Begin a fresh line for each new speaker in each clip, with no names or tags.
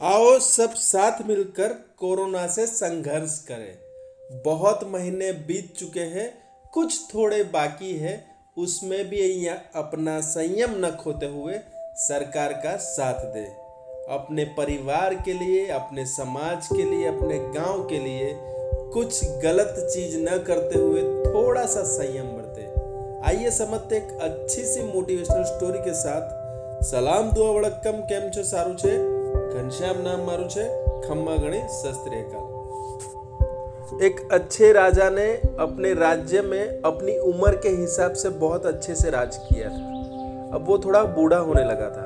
आओ सब साथ मिलकर कोरोना से संघर्ष करें। बहुत महीने बीत चुके हैं, कुछ थोड़े बाकी है। उसमें भी अपना संयम न खोते हुए सरकार का साथ दे। अपने परिवार के लिए, अपने समाज के लिए, अपने गांव के लिए कुछ गलत चीज न करते हुए थोड़ा सा संयम बरते। आइए समझते एक अच्छी सी मोटिवेशनल स्टोरी के साथ। સલામ દુઆ વડક્કમ કેમ છો સારું છે ઘનશ્યામ નામ મારું છે ખમ્મા ગણી શસ્ત્રી અકાલ। एक अच्छे राजा ने अपने राज्य में अपनी उम्र के हिसाब से बहुत अच्छे से राज किया था। अब वो थोड़ा बूढ़ा होने लगा था,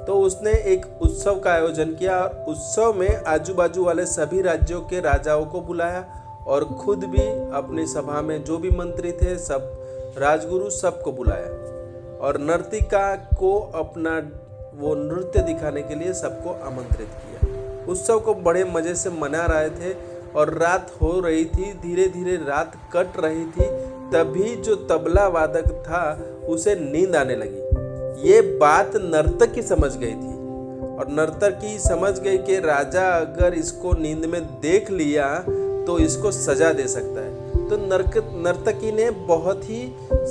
तो उसने एक उत्सव का आयोजन किया और उत्सव में आजू बाजू वाले सभी राज्यों के राजाओं को बुलाया और खुद भी अपनी सभा में जो भी मंत्री थे, सब राजगुरु सबको बुलाया और नर्तिका को अपना वो नृत्य दिखाने के लिए सबको आमंत्रित किया। उत्सव को बड़े मजे से मना रहे थे और रात हो रही थी, धीरे धीरे रात कट रही थी। तभी जो तबला वादक था उसे नींद आने लगी। ये बात नर्तकी समझ गई थी और नर्तकी समझ गई कि राजा अगर इसको नींद में देख लिया तो इसको सजा दे सकता है। तो नर्तकी ने बहुत ही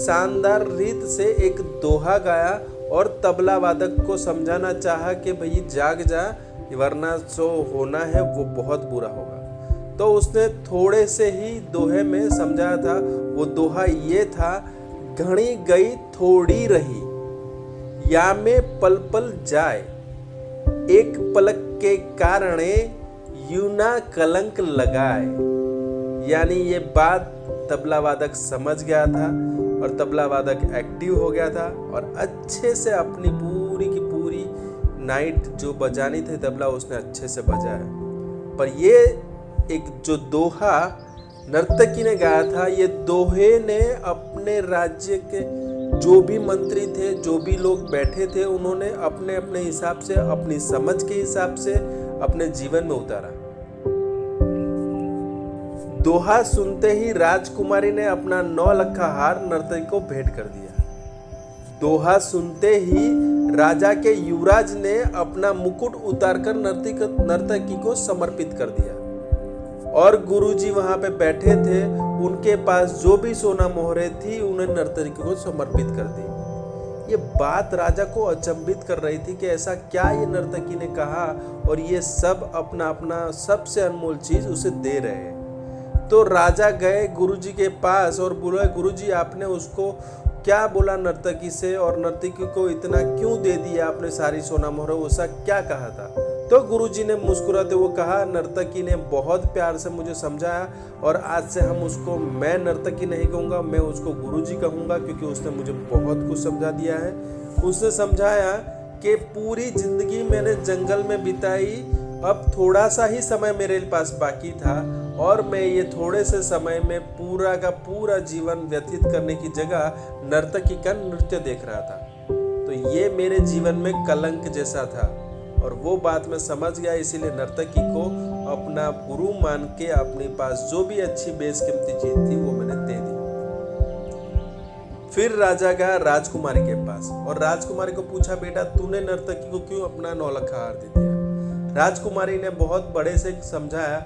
शानदार रीत से एक दोहा गाया और तबला वादक को समझाना चाहा कि भाई जाग जा, वरना जो होना है वो बहुत बुरा होगा। तो उसने थोड़े से ही दोहे में समझाया था। वो दोहा ये था, घड़ी गई थोड़ी रही, या में पल पल जाए, एक पलक के कारणे यूना कलंक लगाए। यानी ये बात तबला वादक समझ गया था और तबला वादक एक्टिव हो गया था और अच्छे से अपनी पूरी की पूरी नाइट जो बजानी थी तबला उसने अच्छे से बजाया। पर ये एक जो दोहा नर्तकी ने गाया था, ये दोहे ने अपने राज्य के जो भी मंत्री थे, जो भी लोग बैठे थे, उन्होंने अपने अपने हिसाब से, अपनी समझ के हिसाब से अपने जीवन में उतारा। दोहा सुनते ही राजकुमारी ने अपना 9 लखा हार नर्तकी को भेंट कर दिया। दोहा सुनते ही राजा के युवराज ने अपना मुकुट उतारकर नर्तकी को समर्पित कर दिया और गुरुजी वहां पे बैठे थे, उनके पास जो भी सोना मोहरे थी उन्हें नर्तकी को समर्पित कर दी। ये बात राजा को अचंभित कर रही थी कि ऐसा क्या ये नर्तकी ने कहा और ये सब अपना अपना सबसे अनमोल चीज उसे दे रहे हैं। तो राजा गए गुरुजी के पास और बोले, गुरुजी आपने उसको क्या बोला नर्तकी से और नर्तकी को इतना क्यों दे दिया आपने सारी सोना मोहर, ऐसा क्या कहा था? तो गुरुजी ने मुस्कुराते हुए कहा, नर्तकी ने बहुत प्यार से मुझे समझाया और आज से हम उसको मैं नर्तकी नहीं कहूँगा, मैं उसको गुरुजी कहूँगा, क्योंकि उसने मुझे बहुत कुछ समझा दिया है। उसने समझाया कि पूरी जिंदगी मैंने जंगल में बिताई, अब थोड़ा सा ही समय मेरे पास बाकी था और मैं ये थोड़े से समय में पूरा का पूरा जीवन व्यतीत करने की जगह नर्तकी का नृत्य देख रहा था। तो ये मेरे जीवन में कलंक जैसा था और वो बात मैं समझ गया, इसीलिए नर्तकी को अपना गुरु मान के अपने पास जो भी अच्छी बेशकीमती चीज थी वो मैंने दे दी। फिर राजा गया राजकुमारी के पास और राजकुमारी को पूछा, बेटा तूने नर्तकी को क्यों अपना 9 लखा हार दे दिया? राजकुमारी ने बहुत बड़े से समझाया,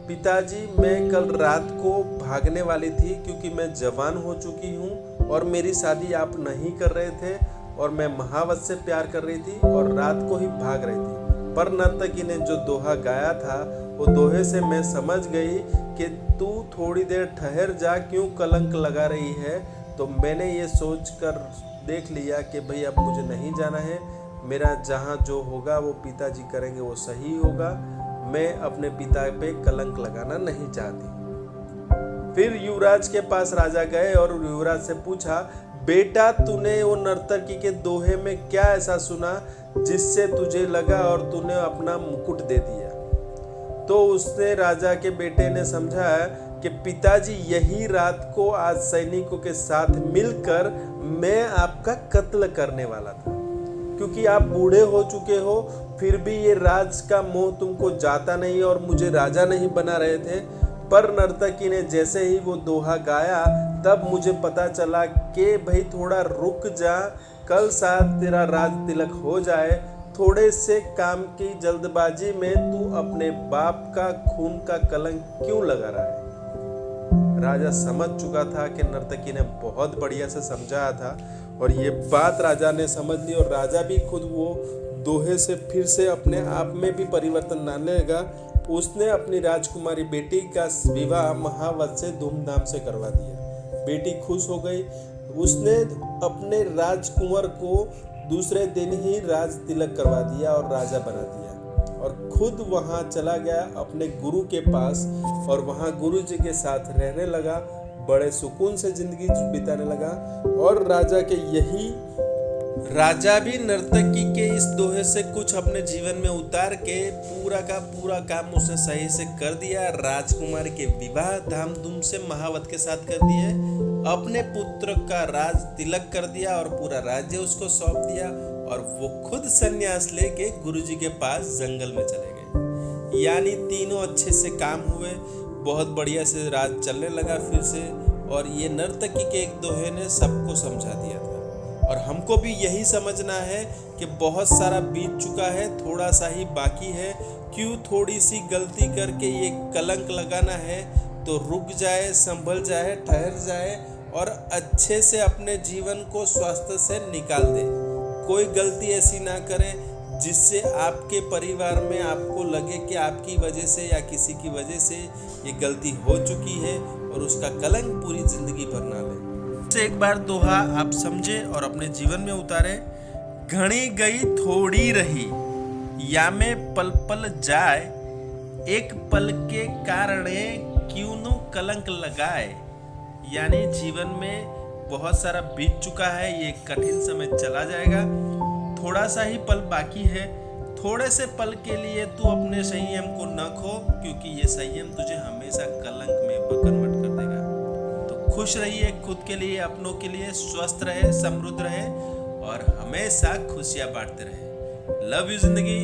पिताजी मैं कल रात को भागने वाली थी क्योंकि मैं जवान हो चुकी हूँ और मेरी शादी आप नहीं कर रहे थे और मैं महावत से प्यार कर रही थी और रात को ही भाग रही थी। पर नर्तकी ने जो दोहा गाया था वो दोहे से मैं समझ गई कि तू थोड़ी देर ठहर जा, क्यों कलंक लगा रही है। तो मैंने ये सोच कर देख लिया कि भाई अब मुझे नहीं जाना है, मेरा जहाँ जो होगा वो पिताजी करेंगे वो सही होगा, मैं अपने पिता पे कलंक लगाना नहीं चाहती। फिर युवराज के पास राजा गए और युवराज से पूछा, बेटा तूने वो नर्तकी के दोहे में क्या ऐसा सुना जिससे तुझे लगा और तूने अपना मुकुट दे दिया? तो उसने राजा के बेटे ने समझाया कि पिताजी यही रात को आज सैनिकों के साथ मिलकर मैं आपका कत्ल करने वाला था, क्योंकि आप बूढ़े हो चुके हो फिर भी ये राज का मोह तुमको जाता नहीं और मुझे राजा नहीं बना रहे थे। पर नर्तकी ने जैसे ही वो दोहा गाया तब मुझे पता चला कि भाई थोड़ा रुक जा, कल शायद तेरा राज तिलक हो जाए, थोड़े से काम की जल्दबाजी में तू अपने बाप का खून का कलंक क्यों लगा रहा है? राजा समझ चुका था कि नर्तकी ने बहुत बढ़िया से समझाया था और ये बात राजा ने समझ ली और राजा भी खुद वो दोहे से फिर से अपने आप में भी परिवर्तन लाने लगा। उसने अपनी राजकुमारी बेटी का विवाह महावत से धूमधाम से करवा दिया। बेटी खुश हो गई। उसने अपने राजकुंवर को दूसरे दिन ही राज तिलक करवा दिया और राजा बना दिया और खुद वहां चला गया अपने गुरु के पास और वहां गुरु जी के साथ रहने लगा। बड़े सुकून से जिंदगी बिताने लगा। और राजा भी नर्तकी के इस दोहे से कुछ अपने जीवन में उतार के पूरा का पूरा काम उसने सही से कर दिया। राजकुमार के विवाह धामधूम से महावत के साथ कर दिए, अपने पुत्र का राज तिलक कर दिया और पूरा राज्य उसको सौंप दिया और वो खुद संन्यास लेके गुरुजी के पास जंगल में चले गए। यानी तीनों अच्छे से काम हुए, बहुत बढ़िया से राज चलने लगा फिर से। और ये नर्तकी के एक दोहे ने सबको समझा दिया था। और हमको भी यही समझना है कि बहुत सारा बीत चुका है, थोड़ा सा ही बाकी है। क्यों थोड़ी सी गलती करके ये कलंक लगाना है? तो रुक जाए, संभल जाए, ठहर जाए और अच्छे से अपने जीवन को स्वास्थ्य से निकाल दे। कोई गलती ऐसी ना करें जिससे आपके परिवार में आपको लगे कि आपकी वजह से या किसी की वजह से ये गलती हो चुकी है और उसका कलंक पूरी जिंदगी भर ना ले। एक बार दोहा आप समझे और अपने जीवन में उतारे। घड़ी गई थोड़ी रही, या में पल पल जाए, एक पल के कारणे क्यों नु कलंक लगाए। यानी जीवन में बहुत सारा बीत चुका है, ये कठिन समय चला जाएगा, थोड़ा सा ही पल बाकी है। थोड़े से पल के लिए तू अपने संयम को न खो, क्योंकि ये संयम तुझे हमेशा कलंक में कन्वर्ट कर देगा। तो खुश रहिए, खुद के लिए, अपनों के लिए, स्वस्थ रहे, समृद्ध रहे और हमेशा खुशियां बांटते रहे। लव यू जिंदगी।